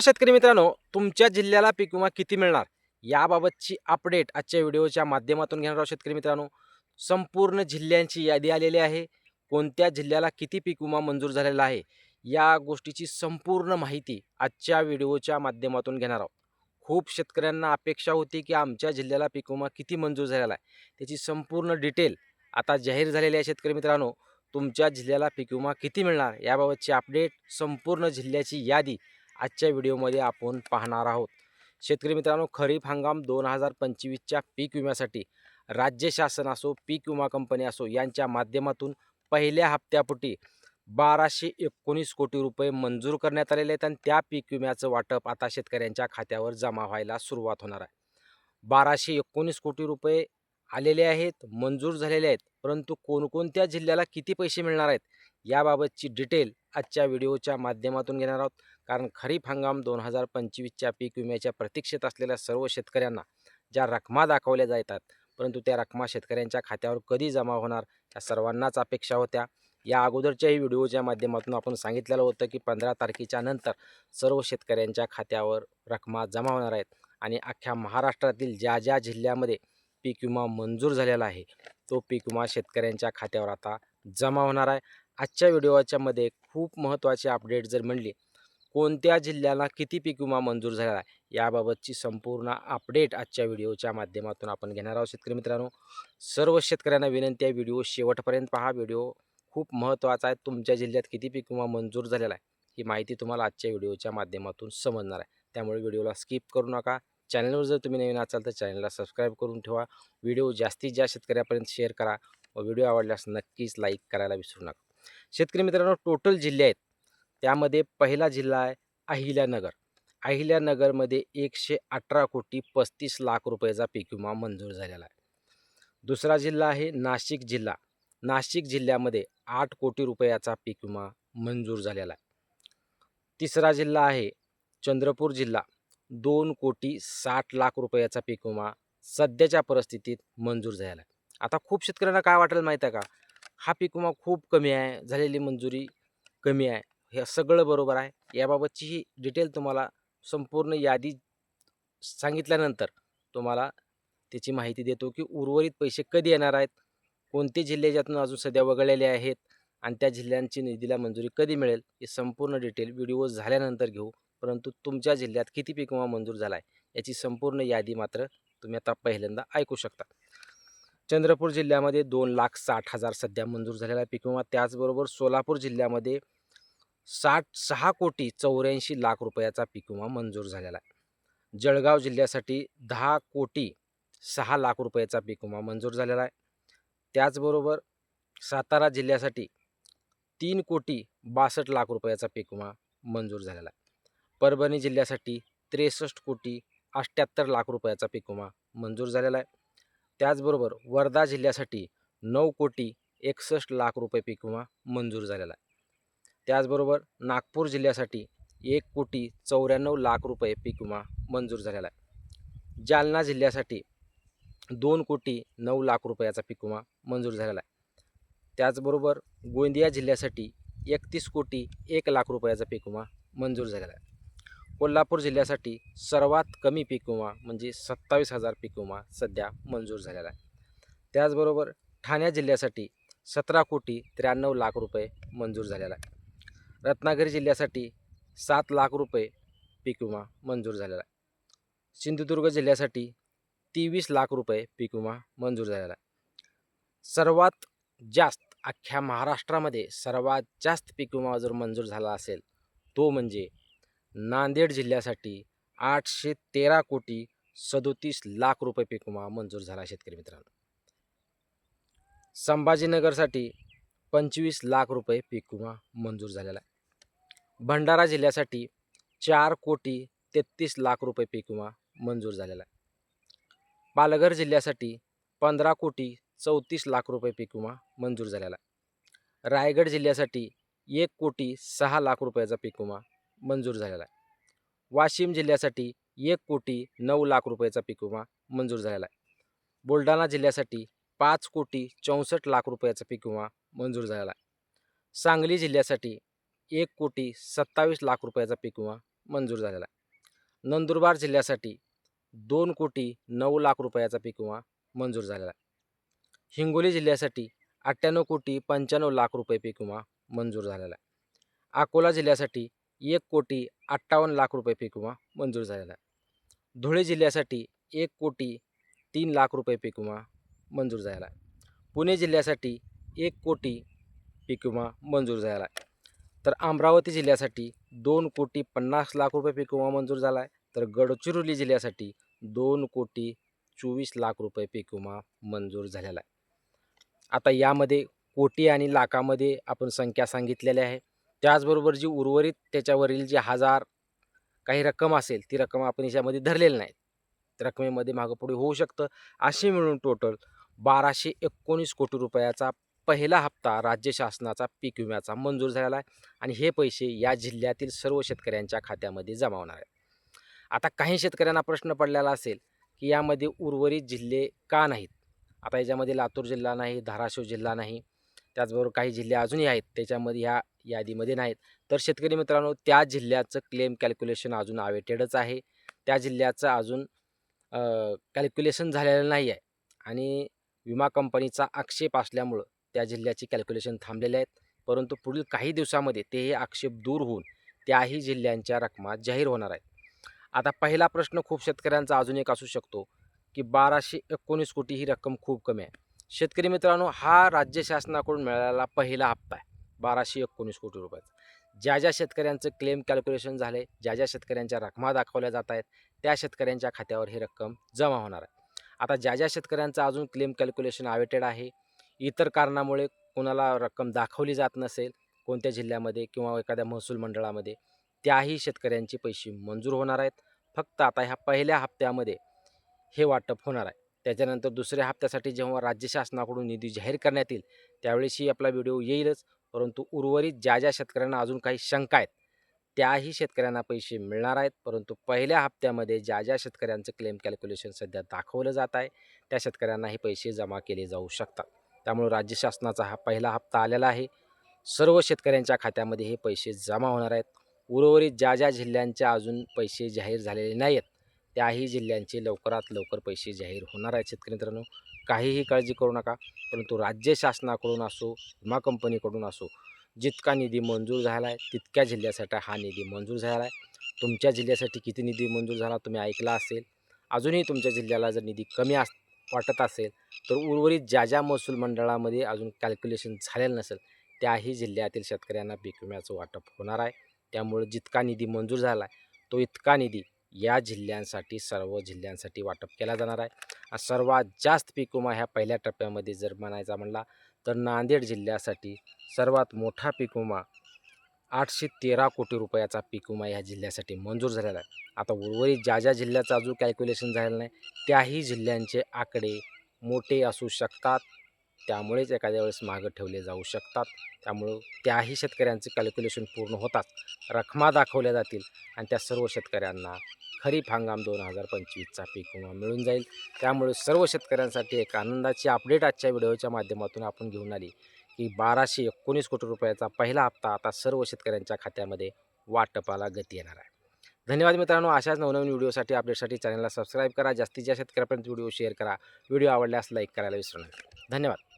शेतकरी मित्रांनो, तुमच्या जिल्ह्याला पीक विमा किती मिळणार? याबाबतची अपडेट आजच्या व्हिडिओच्या माध्यमातून घेणार आहोत शेतकरी मित्रांनो. संपूर्ण जिल्ह्यांची यादी आलेली आहे. कोणत्या जिल्ह्याला किती पीक विमा मंजूर झालेला आहे, या गोष्टीची संपूर्ण माहिती आजच्या व्हिडिओच्या माध्यमातून घेणार आहोत. खूप शेतकऱ्यांना अपेक्षा होती, की आमच्या जिल्ह्याला पीक विमा किती मंजूर झालेला आहे, त्याची संपूर्ण डिटेल आता जाहीर झालेली आहे शेतकरी मित्रांनो. तुमच्या जिल्ह्याला पीक विमा किती मिळणार याबाबतची अपडेट, संपूर्ण जिल्ह्याची यादी आजच्या व्हिडिओमध्ये आपण पाहणार आहोत. शेतकरी मित्रांनो, खरीप हंगाम 2025च्या पीक विम्यासाठी राज्य शासन असो, पीक विमा कंपनी असो, यांच्या माध्यमातून पहिल्या हप्त्यापोटी 1219 कोटी रुपये मंजूर करण्यात आलेले आहेत आणि त्या पीक विम्याचं वाटप आता शेतकऱ्यांच्या खात्यावर जमा व्हायला सुरुवात होणार आहे. 1219 कोटी रुपये आलेले आहेत, मंजूर झालेले आहेत, परंतु कोणकोणत्या जिल्ह्याला किती पैसे मिळणार आहेत याबाबतची डिटेल आजच्या व्हिडिओच्या माध्यमातून घेणार आहोत. कारण खरीप हंगाम 2025च्या पीक विम्याच्या प्रतीक्षेत असलेल्या सर्व शेतकऱ्यांना ज्या रकमा दाखवल्या जातात, परंतु त्या रकमा शेतकऱ्यांच्या खात्यावर कधी जमा होणार या सर्वांनाच अपेक्षा होत्या. या अगोदरच्याही व्हिडिओच्या माध्यमातून आपण सांगितलेलं होतं, की 15 तारखेच्या नंतर सर्व शेतकऱ्यांच्या खात्यावर रकमा जमा होणार आहेत आणि अख्ख्या महाराष्ट्रातील ज्या ज्या जिल्ह्यामध्ये पीक विमा मंजूर झालेला आहे, तो पीक विमा शेतकऱ्यांच्या खात्यावर आता जमा होणार आहे. आजच्या व्हिडिओच्या मध्ये खूप महत्त्वाची अपडेट जर म्हणली, कोणत्या जिल्ह्याला किती पीक विमा मंजूर झालेला आहे याबाबतची संपूर्ण अपडेट आजच्या व्हिडिओच्या माध्यमातून आपण घेणार आहोत. शेतकरी मित्रांनो, सर्व शेतकऱ्यांना विनंती आहे, व्हिडिओ शेवटपर्यंत पहा. व्हिडिओ खूप महत्त्वाचा आहे. तुमच्या जिल्ह्यात किती पीक विमा मंजूर झालेला आहे ही माहिती तुम्हाला आजच्या व्हिडिओच्या माध्यमातून समजणार आहे. त्यामुळे व्हिडिओला स्किप करू नका. चॅनलवर जर तुम्ही नवीन असाल तर चॅनलला सबस्क्राईब करून ठेवा. व्हिडिओ जास्तीत जास्त शेतकऱ्यापर्यंत शेअर करा व व्हिडिओ आवडल्यास नक्कीच लाईक करायला विसरू नका. शेतकरी मित्रांनो, टोटल जिल्हे आहेत, त्यामध्ये पहिला जिल्हा आहे अहिल्यानगर. अहिल्यानगरमध्ये 118 कोटी 35 लाख रुपयाचा पीक विमा मंजूर झालेला आहे. दुसरा जिल्हा आहे नाशिक जिल्हा. नाशिक जिल्ह्यामध्ये 8 कोटी रुपयाचा पीक विमा मंजूर झालेला आहे. तिसरा जिल्हा आहे चंद्रपूर जिल्हा. 2 कोटी 60 लाख रुपयाचा पीक विमा सध्याच्या परिस्थितीत मंजूर झालेला आहे. आता खूप शेतकऱ्यांना काय वाटेल माहीत आहे का, हा पीक विमा खूप कमी आहे, झालेली मंजुरी कमी आहे. हे सगळं बरोबर आहे. याबाबतची ही डिटेल तुम्हाला संपूर्ण यादी सांगितल्यानंतर तुम्हाला त्याची माहिती देतो, की उर्वरित पैसे कधी येणार आहेत, कोणते जिल्हे ज्यातून अजून सध्या वगळलेले आहेत आणि त्या जिल्ह्यांची निधीला मंजुरी कधी मिळेल, ही संपूर्ण डिटेल व्हिडिओ झाल्यानंतर घेऊ. परंतु तुमच्या जिल्ह्यात किती पीक विमा मंजूर झाला आहे याची संपूर्ण यादी मात्र तुम्ही आता पहिल्यांदा ऐकू शकता. चंद्रपूर जिल्ह्यामध्ये 2,60,000 सध्या मंजूर झालेला आहे पीक विमा. त्याचबरोबर सोलापूर जिल्ह्यामध्ये 6 कोटी 84 लाख रुपयाचा पीक विमा मंजूर झालेला आहे. जळगाव जिल्ह्यासाठी 10 कोटी 6 लाख रुपयाचा पीक विमा मंजूर झालेला आहे. त्याचबरोबर सातारा जिल्ह्यासाठी 3 कोटी 62 लाख रुपयाचा पीक विमा मंजूर झालेला आहे. परभणी जिल्ह्यासाठी 63 कोटी 78 लाख रुपयाचा पीक विमा मंजूर झालेला आहे. त्याचबरोबर वर्धा जिल्ह्यासाठी 9 कोटी 61 लाख रुपये पीक विमा मंजूर झालेला आहे. त्याचबरोबर नागपूर जिल्ह्यासाठी 1 कोटी 94 लाख रुपये पीक विमा मंजूर झालेला आहे. जालना जिल्ह्यासाठी 2 कोटी 9 लाख रुपयाचा पीक विमा मंजूर झालेला आहे. त्याचबरोबर गोंदिया जिल्ह्यासाठी 31 कोटी 1 लाख रुपयाचा पीक विमा मंजूर झालेला आहे. कोल्हापूर जिल्ह्यासाठी सर्वात कमी पीक विमा म्हणजे 27,000 पीक विमा सध्या मंजूर झालेला आहे. त्याचबरोबर ठाणे जिल्ह्यासाठी 17 कोटी 93 लाख रुपये मंजूर झालेला आहे. रत्नागिरी जिल्ह्यासाठी 7 लाख रुपये पीक विमा मंजूर झालेला आहे. सिंधुदुर्ग जिल्ह्यासाठी 23 लाख रुपये पीक विमा मंजूर झालेला आहे. सर्वात जास्त अख्ख्या महाराष्ट्रामध्ये सर्वात जास्त पीक विमा जर मंजूर झाला असेल तो म्हणजे नांदेड जिल्ह्यासाठी 813 कोटी 37 लाख रुपये पीक विमा मंजूर झाला शेतकरी मित्रांनो. संभाजीनगरसाठी 25 लाख रुपये पीक विमा मंजूर झालेला आहे. भंडारा जिल्ह्यासाठी 4 कोटी 33 लाख रुपये पीक विमा मंजूर झालेला आहे. पालघर जिल्ह्यासाठी 15 कोटी 34 लाख रुपये पीक विमा मंजूर झालेला आहे. रायगड जिल्ह्यासाठी 1 कोटी 6 लाख रुपयाचा पीक विमा मंजूर झालेला आहे. वाशिम जिल्ह्यासाठी 1 कोटी 9 लाख रुपयाचा पीक विमा मंजूर झालेला आहे. बुलढाणा जिल्ह्यासाठी 5 कोटी 64 लाख रुपयाचा पीक विमा मंजूर झालेला आहे. सांगली जिल्ह्यासाठी 1 कोटी 27 लाख रुपयाचा पीक विमा मंजूर झालेला आहे. नंदुरबार जिल्ह्यासाठी 2,09,00,000 रुपयाचा पीक विमा मंजूर झालेला आहे. हिंगोली जिल्ह्यासाठी 98,95,00,000 रुपये पीक विमा मंजूर झालेला आहे. अकोला जिल्ह्यासाठी 1,58,00,000 रुपये पीक विमा मंजूर झालेला आहे. धुळे जिल्ह्यासाठी 1,03,00,000 रुपये पीक विमा मंजूर झालेला आहे. पुणे जिल्ह्यासाठी 1,00,00,000 पीक विमा मंजूर झालेला आहे. तर अमरावती जिल्ह्यासाठी 2,50,00,000 रुपये पीक विमा मंजूर झाला आहे. तर गडचिरोली जिल्ह्यासाठी 2,24,00,000 रुपये पीक विमा मंजूर झालेला आहे. आता यामध्ये कोटी आणि लाखामध्ये आपण संख्या सांगितलेल्या आहे. त्याचबरोबर जी उर्वरित त्याच्यावरील जी हजार काही रक्कम असेल ती रक्कम आपण याच्यामध्ये धरलेली नाही. रकमेमध्ये मागपुढे होऊ शकतं. अशी मिळून टोटल 1,219 कोटी रुपयाचा पहिला हप्ता राज्य शासनाचा पीक विम्याचा मंजूर झालेला आहे आणि हे पैसे या जिल्ह्यातील सर्व शेतकऱ्यांच्या खात्यामध्ये जमा होणार आहेत. आता काही शेतकऱ्यांना प्रश्न पडलेला असेल की यामध्ये उर्वरित जिल्हे का नाहीत. आता याच्यामध्ये लातूर जिल्हा नाही, धाराशिव जिल्हा नाही, त्याचबरोबर काही जिल्हे अजूनही आहेत त्याच्यामध्ये ह्या यादीमध्ये नाहीत. तर शेतकरी मित्रांनो, त्या जिल्ह्याचं क्लेम कॅल्क्युलेशन अजून अवेटेडच आहे. त्या जिल्ह्याचं अजून कॅल्क्युलेशन झालेलं नाही आहे आणि विमा कंपनीचा आक्षेप असल्यामुळं त्या जिल्ह्याची कॅल्क्युलेशन थांबलेले आहेत. परंतु पुढील काही दिवसामध्ये ते आक्षेप दूर होऊन त्याही जिल्ह्यांच्या रकमा जाहीर होणार आहेत. आता पहिला प्रश्न खूप शेतकऱ्यांचा अजून एक असू शकतो की 1,219 कोटी ही रक्कम खूप कमी आहे. शेतकरी मित्रांनो, हा राज्य शासनाकडून मिळालेला पहिला हप्ता आहे 1,219 कोटी रुपयाचा. ज्या ज्या शेतकऱ्यांचं क्लेम कॅल्क्युलेशन झाले, ज्या ज्या शेतकऱ्यांच्या रकमा दाखवल्या जात आहेत त्या शेतकऱ्यांच्या खात्यावर ही रक्कम जमा होणार आहे. आता ज्या ज्या शेतकऱ्यांचं अजून क्लेम कॅल्क्युलेशन अवेटेड आहे, इतर कारणामुळे कोणाला रक्कम दाखवली जात नसेल कोणत्या जिल्ह्यामध्ये किंवा एखाद्या महसूल मंडळामध्ये, त्याही शेतकऱ्यांचे पैसे मंजूर होणार आहेत. फक्त आता ह्या पहिल्या हप्त्यामध्ये हे वाटप होणार आहे. त्याच्यानंतर दुसऱ्या हप्त्यासाठी जेव्हा राज्य शासनाकडून निधी जाहीर करण्यात येईल त्यावेळेसही आपला व्हिडिओ येईलच. परंतु उर्वरित ज्या ज्या शेतकऱ्यांना अजून काही शंका आहेत त्याही शेतकऱ्यांना पैसे मिळणार आहेत. परंतु पहिल्या हप्त्यामध्ये ज्या ज्या शेतकऱ्यांचं क्लेम कॅल्क्युलेशन सध्या दाखवलं जात आहे त्या शेतकऱ्यांना हे पैसे जमा केले जाऊ शकतात. त्यामुळे राज्य शासनाचा हा पहिला हप्ता आलेला आहे. सर्व शेतकऱ्यांच्या खात्यामध्ये हे पैसे जमा होणार आहेत. उर्वरित ज्या ज्या जिल्ह्यांचे अजून पैसे जाहीर झालेले नाही आहेत त्याही जिल्ह्यांचे लवकरात लवकर पैसे जाहीर होणार आहेत. शेतकरी मित्रांनो, काहीही काळजी करू नका. परंतु राज्य शासनाकडून असो, विमा कंपनीकडून असो, जितका निधी मंजूर झाला आहे तितक्या जिल्ह्यासाठी हा निधी मंजूर झाला आहे. तुमच्या जिल्ह्यासाठी किती निधी मंजूर झाला तुम्ही ऐकला असेल. अजूनही तुमच्या जिल्ह्याला जर निधी कमी वाटत असेल तर उर्वरित ज्या ज्या महसूल मंडळामध्ये अजून कॅल्क्युलेशन झालेलं नसेल त्याही जिल्ह्यातील शेतकऱ्यांना पीक विम्याचं वाटप होणार आहे. त्यामुळे जितका निधी मंजूर झाला आहे तो इतका निधी या जिल्ह्यांसाठी, सर्व जिल्ह्यांसाठी वाटप केला जाणार आहे. सर्वात जास्त पीक विमा ह्या पहिल्या टप्प्यामध्ये जर म्हणायचा म्हणला तर नांदेड जिल्ह्यासाठी सर्वात मोठा पीक विमा 813 कोटी रुपयाचा पीक विमा ह्या जिल्ह्यासाठी मंजूर झालेला आहे. आता उर्वरित ज्या ज्या जिल्ह्याचं अजून कॅल्क्युलेशन झालेलं नाही त्याही जिल्ह्यांचे आकडे मोठे असू शकतात. त्यामुळेच एखाद्या वेळेस मागं ठेवले जाऊ शकतात. त्यामुळं त्याही शेतकऱ्यांचे कॅल्क्युलेशन पूर्ण होतात रकमा दाखवल्या जातील आणि त्या सर्व शेतकऱ्यांना खरीप हंगाम 2025चा पीक विमा मिळून जाईल. त्यामुळे सर्व शेतकऱ्यांसाठी एक आनंदाची अपडेट आजच्या व्हिडिओच्या माध्यमातून आपण घेऊन आली की 1,219 कोटी रुपयाचा पहिला हप्ता आता सर्व शेतकऱ्यांच्या खात्यामध्ये वाटपाला गती येणार आहे. धन्यवाद मित्रांनो. अशाच नवनवीन व्हिडिओसाठी, अपडेटसाठी चॅनलला सबस्क्राईब करा. जास्तीत जास्त शेतकऱ्यांपर्यंत व्हिडिओ शेअर करा. व्हिडिओ आवडल्यास लाईक करायला विसरू नका. धन्यवाद.